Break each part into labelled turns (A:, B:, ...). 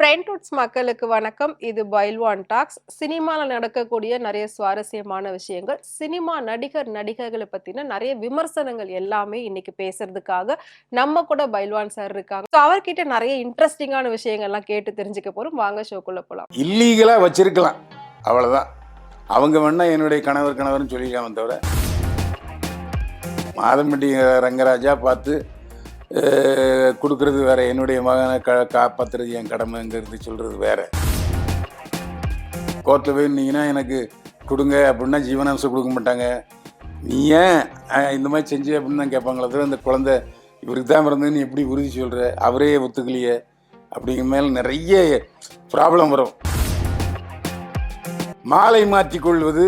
A: ஃப்ரெண்ட்வுட்ஸ் மக்களுக்கு வணக்கம். இது பைல்வான் டாக்ஸ். சினிமாவில் நடக்கக்கூடிய நிறைய சுவாரஸ்யமான விஷயங்கள், சினிமா நடிகர் நடிகைகளை பத்தின நிறைய விமர்சனங்கள் எல்லாமே இன்னைக்கு பேசுறதுக்காக நம்ம கூட பைல்வான் சார் இருக்காங்க. அவர்கிட்ட நிறைய இன்ட்ரெஸ்டிங்கான விஷயங்கள்லாம் கேட்டு தெரிஞ்சுக்க போறோம். வாங்க ஷோக்குள்ள போலாம்.
B: இல்லீகலா வச்சிருக்கலாம், அவ்வளவுதான். அவங்க வேணா என்னுடைய கணவர்னு சொல்லிக்காம தவிர, மாதம்பட்டி ரங்கராஜா பார்த்து கொடுக்கறது வேற, என்னுடைய மகனை காப்பாற்றுறது என் கடமைங்கிறது சொல்கிறது வேற. கோர்ட்டில் போய் இருந்தீங்கன்னா எனக்கு கொடுங்க அப்படின்னா ஜீவனாம்சம் கொடுக்க மாட்டாங்க. நீ ஏன் இந்த மாதிரி செஞ்சு அப்படின்னு தான் கேட்பாங்களே தவிர, அந்த குழந்தை இவருக்கு தான் இருந்ததுன்னு எப்படி உறுதி சொல்கிற, அவரே ஒத்துக்கலையே அப்படிங்கிற மேலே நிறைய ப்ராப்ளம் வரும். மாலை மாற்றி கொள்வது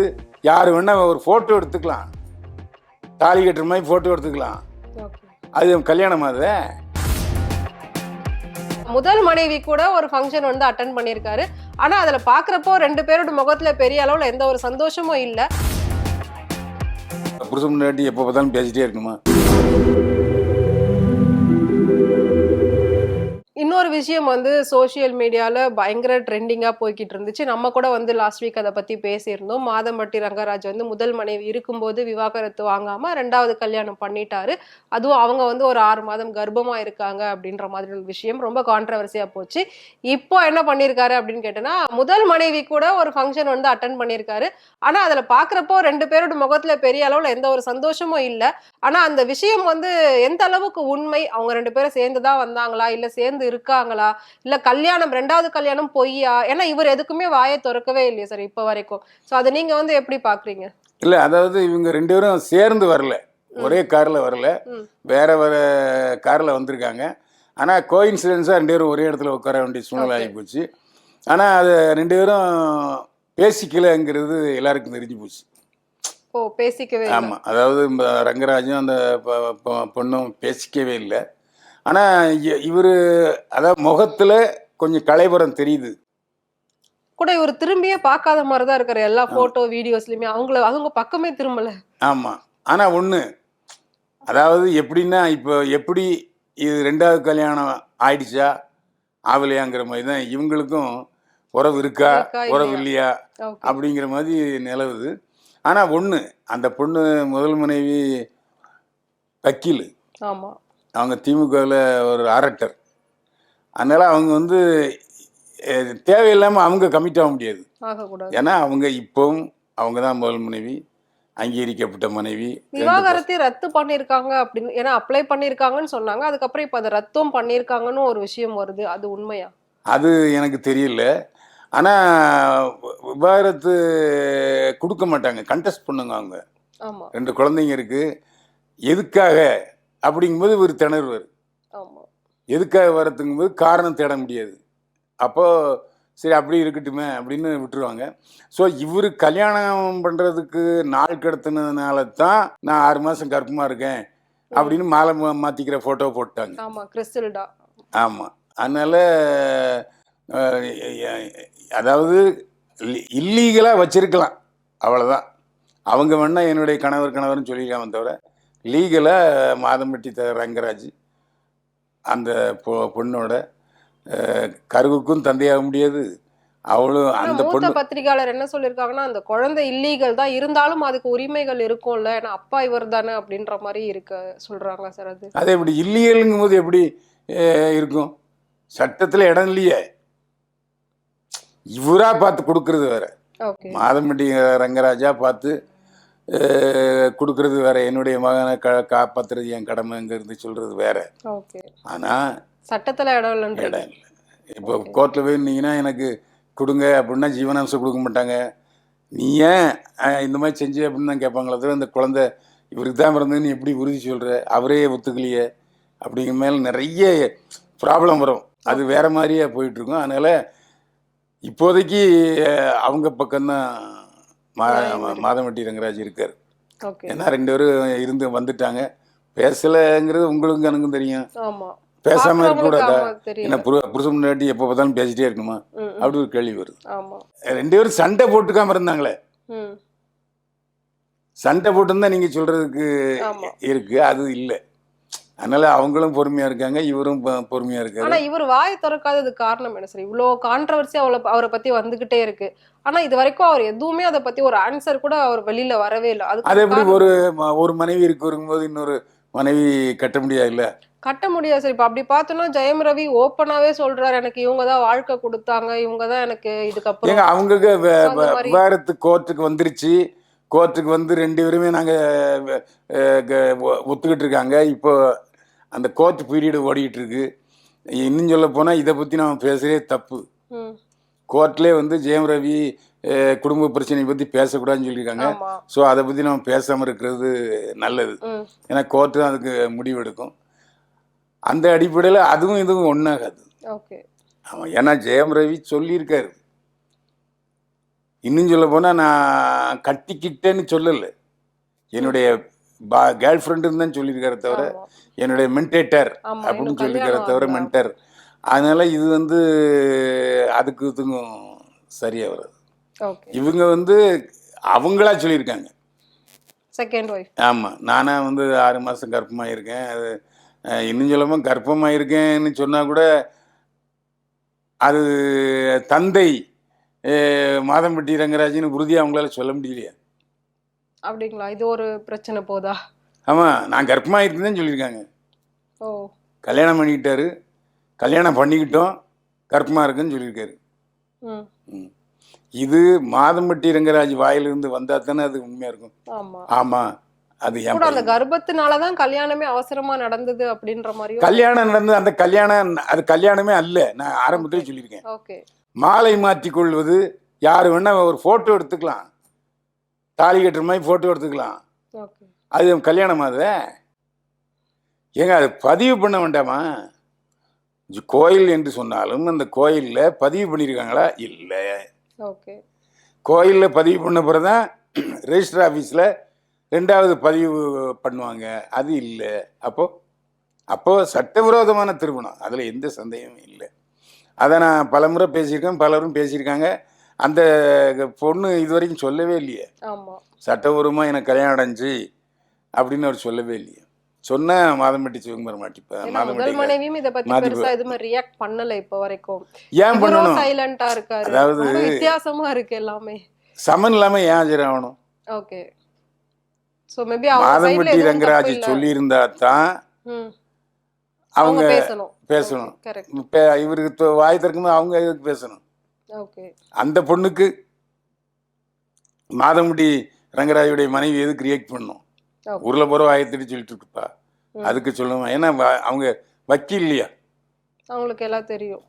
B: யார் வேணால் ஒரு ஃபோட்டோ எடுத்துக்கலாம், தாலி கட்டுற மாதிரி ஃபோட்டோ எடுத்துக்கலாம், அது கல்யாணம் ஆகுது.
A: முதல் மனைவி கூட ஒரு ஃபங்க்ஷன் வந்து அட்டன் பண்ணியிருக்காரு. ஆனா அதுல பாக்குறப்போ ரெண்டு பேரோட முகத்துல பெரிய அளவுல எந்த ஒரு சந்தோஷமும் இல்ல.
B: புருஷன் முன்னாடி எப்போ பார்த்தாலும் பேசிட்டே இருக்குமா?
A: இன்னொரு விஷயம் வந்து சோசியல் மீடியால பயங்கர ட்ரெண்டிங்கா போய்கிட்டு இருந்துச்சு. நம்ம கூட வந்து லாஸ்ட் வீக் அதை பத்தி பேசியிருந்தோம். மாதம்பட்டி ரங்கராஜ் வந்து முதல் மனைவி இருக்கும்போது விவாகரத்து வாங்காம 2வது கல்யாணம் பண்ணிட்டாரு. அதுவும் அவங்க வந்து ஒரு 6 மாதம் கர்ப்பமா இருக்காங்க அப்படின்ற மாதிரி ஒரு விஷயம் ரொம்ப கான்ட்ரவர்சியா போச்சு. இப்போ என்ன பண்ணிருக்காரு அப்படின்னு கேட்டேன்னா, முதல் மனைவி கூட ஒரு ஃபங்க்ஷன் வந்து அட்டன் பண்ணியிருக்காரு. ஆனா அதுல பாக்குறப்போ ரெண்டு பேரோட முகத்துல பெரிய அளவுல எந்த ஒரு சந்தோஷமும் இல்ல. ஆனா அந்த விஷயம் வந்து எந்த அளவுக்கு உண்மை, அவங்க 2 பேரும் சேர்ந்துதான் வந்தாங்களா, இல்ல சேர்ந்து இருக்காங்களா, இல்ல கல்யாணம் 2வது கல்யாணம் பொய்யா? ஏன்னா இவர் எதுக்குமே வாயை திறக்கவே இல்லையா சார் இப்ப வரைக்கும். சோ அதை நீங்க வந்து எப்படி பாக்குறீங்க?
B: இல்ல, அதாவது இவங்க 2 பேரும் சேர்ந்து வரல, ஒரே கார்ல வரல, வேற வேற கார்ல வந்திருக்காங்க. ஆனா கோஇன்சிடென்ஸா 2 பேரும் ஒரே இடத்துல உட்கார வேண்டிய சூழ்நிலை ஆகி போச்சு. ஆனா அது 2 பேரும் பேசிக்கலங்கிறது எல்லாருக்கும் தெரிஞ்சு போச்சு.
A: ஓ, பேசிக்கவே?
B: ஆமா, அதாவது ரங்கராஜும் அந்த பொண்ணும் பேசிக்கவே இல்லை. ஆனால் இவர் அதாவது முகத்தில் கொஞ்சம் கலைவரம் தெரியுது
A: கூட. இவர் திரும்பியே பார்க்காத மாதிரி தான் இருக்காரு எல்லா போட்டோ வீடியோஸ்லயுமே. அவங்க பக்கமே திரும்பல.
B: ஆமாம். ஆனால் ஒன்று, அதாவது எப்படின்னா, இப்போ எப்படி இது 2வது கல்யாணம் ஆயிடுச்சா ஆகலையாங்கிற மாதிரி தான் இவங்களுக்கும் உறவு இருக்கா உறவு இல்லையா அப்படிங்கிற மாதிரி நிலவுது. ஆனால் ஒன்று, அந்த பொண்ணு முதல் மனைவி வக்கீல்.
A: ஆமாம்.
B: அவங்க திமுகவில் ஒரு அரட்டர். அதனால் அவங்க வந்து தேவையில்லாமல் அவங்க கமிட் ஆக முடியாது. ஏன்னா அவங்க இப்போவும் அவங்க தான் முதல் மனைவி, அங்கீகரிக்கப்பட்ட மனைவி.
A: விவாகரத்தை ரத்து பண்ணியிருக்காங்க அப்படின்னு, ஏன்னா அப்ளை பண்ணியிருக்காங்கன்னு சொன்னாங்க. அதுக்கப்புறம் இப்போ அதை ரத்தும் பண்ணியிருக்காங்கன்னு ஒரு விஷயம் வருது. அது உண்மையா?
B: அது எனக்கு தெரியல. ஆனால் விவாகரத்து கொடுக்க மாட்டாங்க, கண்டெஸ்ட் பண்ணுங்க அவங்க. 2 குழந்தைங்க இருக்கு, எதுக்காக அப்படிங்கும்போது இவர் திணறுவார். எதுக்காக வரத்துங்கும்போது காரணம் தேட முடியாது. அப்போது சரி அப்படி இருக்கட்டுமே அப்படின்னு விட்டுருவாங்க. ஸோ இவர் கல்யாணம் பண்ணுறதுக்கு நாள் கடத்தினதுனால தான் நான் 6 மாதம் கர்ப்பமாக இருக்கேன் அப்படின்னு மாலை மாற்றிக்கிற ஃபோட்டோ போட்டாங்க. ஆமாம். அதனால் அதாவது இல்லீகலாக வச்சிருக்கலாம், அவ்வளோதான். அவங்க வேணா என்னுடைய கணவர்னு சொல்லிக்காம தவிர, லீகலாக மாதம்பட்டி ரங்கராஜ் அந்த பொண்ணோட கருவுக்கும் தந்தையாக முடியாது. அவளும் அந்த பொண்ணு
A: பத்திரிகையாளர் என்ன சொல்லியிருக்காங்கன்னா, அந்த குழந்தை இல்லீகல் தான், இருந்தாலும் அதுக்கு உரிமைகள் இருக்கும்ல, ஏன்னா அப்பா இவர் தானே அப்படின்ற மாதிரி இருக்க சொல்றாங்க சார். அது
B: எப்படி இல்லீகலுங்கும் போது எப்படி இருக்கும்? சட்டத்தில் இடம் இல்லையே. இவரா பார்த்து கொடுக்கறது வேற, மாதம்பட்டி ரங்கராஜா பார்த்து கொடுக்கறது வேற, என்னுடைய மகனை காப்பாற்றுறது என் கடமைங்கிறது சொல்றது வேற. ஆனால்
A: சட்டத்தில் இடம் இல்லை.
B: இப்போ கோர்ட்டில் போய் இருந்தீங்கன்னா எனக்கு கொடுங்க அப்படின்னா ஜீவனாம்சம் கொடுக்க மாட்டாங்க. நீ ஏன் இந்த மாதிரி செஞ்சு அப்படின்னு தான் கேட்பாங்களே தவிர, அந்த குழந்தை இவருக்கு தான் இருந்ததுன்னு எப்படி உறுதி சொல்கிற, அவரே ஒத்துக்கலையே அப்படிங்கிற மேலே நிறைய ப்ராப்ளம் வரும். அது வேற மாதிரியே போயிட்டுருக்கும். அதனால் இப்போதைக்கு அவங்க பக்கம்தான் மாதம்பட்டி ரங்கராஜ் இருக்கார். ஏன்னா 2 பேரும் இருந்து வந்துட்டாங்க. பேசலைங்கிறது உங்களுக்கு எனக்கும் தெரியும். பேசாம இருக்கக்கூடாதா? ஏன்னா புருஷன் முன்னாடி எப்போ பார்த்தாலும் பேசிட்டே இருக்கணுமா அப்படி ஒரு கேள்வி வருது. 2 பேரும் சண்டை போட்டுக்காம இருந்தாங்களே, சண்டை போட்டுருந்தா நீங்க சொல்றதுக்கு இருக்கு, அது இல்லை. அதனால அவங்களும் பொறுமையா இருக்காங்க, இவரும் பொறுமையா இருக்காரு.
A: ஆனா இவர் வாய் திறக்காதது காரணம் என்ன சார்? இவ்ளோ கான்ட்ரோவர்சி அவரை பத்தி வந்துகிட்டே இருக்கு. ஆனா இது வரைக்கும் அவர் எதுவுமே அதை பத்தி ஒரு ஆன்சர் கூட அவர் வெளியில வரவே இல்லை.
B: அது
A: அதுக்கு
B: எப்படி
A: காரணம்
B: ஒரு மனைவி இருக்கும்போது இன்னொரு மனைவி கட்ட முடியாது இல்ல?
A: கட்ட முடியாது சார். இப்ப அப்படி பார்த்தோம்னா ஜெயம் ரவி ஓப்பனாவே சொல்றாரு, எனக்கு இவங்க தான் வாழ்க்கை கொடுத்தாங்க, இவங்க தான் எனக்கு இதுக்கப்புறம்
B: ஏங்க அவங்களுக்கு
A: அந்த மாதிரி.
B: விவாகரத்து கோர்ட்டுக்கு வந்துருச்சு. கோர்ட்டுக்கு வந்து 2 பேருமே நாங்க ஒத்துக்கிட்டு இருக்காங்க. இப்போ அந்த கோர்ட் பீரியட் ஓடிட்டு இருக்கு. இன்னும் சொல்ல போனா இதை பத்தி நம்ம பேசுறதே தப்பு.
A: ம்.
B: கோர்ட்லேயே வந்து ஜெயம் ரவி குடும்ப பிரச்சனையை பற்றி பேசக்கூடாதுன்னு சொல்லியிருக்காங்க.
A: ஆமா.
B: ஸோ அதை பற்றி நம்ம பேசாமல் இருக்கிறது நல்லது.
A: ம்.
B: ஏன்னா கோர்ட்டு தான் அதுக்கு முடிவெடுக்கும். அந்த அடிப்படையில் அதுவும் இதுவும் ஒன்றாகாது.
A: ஓகே.
B: ஆமாம், ஏன்னா ஜெயம் ரவி சொல்லியிருக்காரு. இன்னும் சொல்ல போனால் நான் கட்டிக்கிட்டேன்னு சொல்லலை, என்னுடைய கேர்ள் ஃப்ரெண்டுன்னு தான் சொல்லியிருக்காரு தவிர
A: ஆமா.
B: என்னுடைய மென்டேட்டர்
A: ஆமா,
B: அப்படின்னு
A: இன்னும்
B: சொல்லியிருக்காரு
A: கல்யாணம்
B: தவிர
A: ஆகல.
B: மென்டர். அதனால இது வந்து அதுக்கு இதுக்கும் சரியாக வராது.
A: ஓகே.
B: இவங்க வந்து அவங்களா சொல்லியிருக்காங்க.
A: Second wife.
B: ஆமாம், நானாக வந்து 6 மாதம் கர்ப்பமாக இருக்கேன். அது இன்னும் சொல்லாமல் கர்ப்பமாக இருக்கேன்னு சொன்னால் கூட அது தந்தை மாதம்பட்டி ரங்கராஜின்னு உறுதியாக அவங்களால சொல்ல முடியலையா?
A: அப்படிங்களா? இது ஒரு பிரச்சனை போதா?
B: ஆமாம், நான் கர்ப்பமாக இருக்குன்னு தான் சொல்லியிருக்காங்க.
A: ஓ.
B: கல்யாணம் பண்ணிக்கிட்டாரு, கல்யாணம் பண்ணிக்கிட்டோம், கர்ப்பமாக இருக்குன்னு சொல்லியிருக்காரு.
A: ம்.
B: ம். இது மாதம்பட்டி ரங்கராஜ் வாயிலிருந்து வந்தால் தானே அது உண்மையாக இருக்கும்.
A: ஆமா.
B: ஆமாம், அது ஏன்
A: கூட அந்த கர்ப்பத்தினாலதான் கல்யாணமே அவசரமா நடந்தது அப்படின்ற மாதிரியும்.
B: கல்யாணம் நடந்து அந்த கல்யாணம் அது கல்யாணமே அல்ல. நான் ஆரம்பத்திலே சொல்லியிருக்கேன்.
A: ஓகே.
B: மாலை மாற்றி கொள்வது யார் வேணா ஒரு ஃபோட்டோ எடுத்துக்கலாம், தாலி கட்டுற மாதிரி ஃபோட்டோ எடுத்துக்கலாம்.
A: ஓகே.
B: அது கல்யாணமா அது? ஏங்க அது பதிவு பண்ண வேண்டாமா? கோயில் என்று சொன்னாலும் அந்த கோயிலில் பதிவு பண்ணியிருக்காங்களா? இல்லை.
A: ஓகே.
B: கோயிலில் பதிவு பண்ண பிறகு தான் ரெஜிஸ்டர் ஆஃபீஸில் 2வது பதிவு பண்ணுவாங்க. அது இல்லை. அப்போ சட்டவிரோதமான திருமணம், அதில் எந்த சந்தேகமும் இல்லை. அதை நான் பலமுறை பேசியிருக்கேன், பலரும் பேசியிருக்காங்க. அந்த பொண்ணு இது வரைக்கும் சொல்லவே இல்லையே
A: ஆமா.
B: சட்டபூர்வமாக எனக்கு கல்யாணம் அடைஞ்சு அப்படின்னு அவர் சொல்லவே இல்லையே. சொன்ன மாதம்பட்டி சிவகுமார்
A: ஏன்னா முதல் மனைவியும் இத பத்தி பெருசா எதுவுமே ரியாக்ட் பண்ணல இப்ப வரைக்கும்.
B: ஏன் பண்ணணும்?
A: சைலண்டா இருக்காரு.
B: அதாவது
A: ரொம்ப வித்தியாசமா இருக்கு எல்லாமே.
B: சமன் இல்லாம ஏன் ஆஜராகணும்?
A: ஓகே. சோ மேபி அவங்க
B: மாதம்பட்டி ரங்கராஜ் சொல்லி இருந்தா தான் அவங்க பேசணும். இவருக்கு வாய் திறக்கும்போது அவங்க எதுக்கு பேசணும்?
A: ஓகே.
B: அந்த பொண்ணுக்கு மாதம்பட்டி ரங்கராஜுடைய மனைவி எதுக்கு ரியாக்ட் பண்ணணும்? ஊர்ல போற வாயத்திட்டு சொல்லிட்டு இருக்குப்பா, அதுக்கு சொல்லுவேன். ஏன்னா அவங்க வக்கீல் இல்லையா? அவங்களுக்கு எல்லாம் தெரியும்.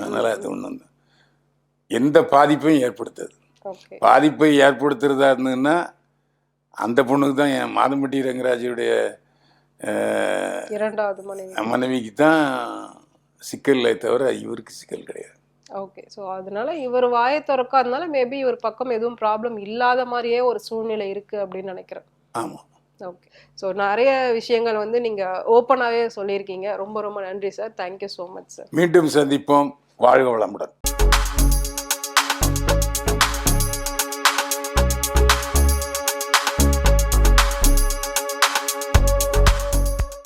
B: அதனால அது ஒண்ணு எந்த பாதிப்பையும் ஏற்படுத்தாது. பாதிப்பை ஏற்படுத்துறதா இருந்ததுன்னா அந்த பொண்ணுக்கு தான், என் மாதம்பட்டி ரங்கராஜுடைய 2வது மனைவிக்கு தான் சிக்கல்லை தவிர இவருக்கு சிக்கல் கிடையாது.
A: ஓகே. ஸோ அதனால இவர் வாயை திறக்காதனால மேபி இவர் பக்கம் எதுவும் ப்ராப்ளம் இல்லாத மாதிரியே ஒரு சூழ்நிலை இருக்கு அப்படின்னு நினைக்கிறேன்.
B: ஆமாம்.
A: ஓகே. ஸோ நிறைய விஷயங்கள் வந்து நீங்க ஓப்பனாகவே சொல்லியிருக்கீங்க. ரொம்ப ரொம்ப நன்றி sir. Thank you so much sir.
B: மீண்டும் சந்திப்போம். வாழ்க வளமுடன்.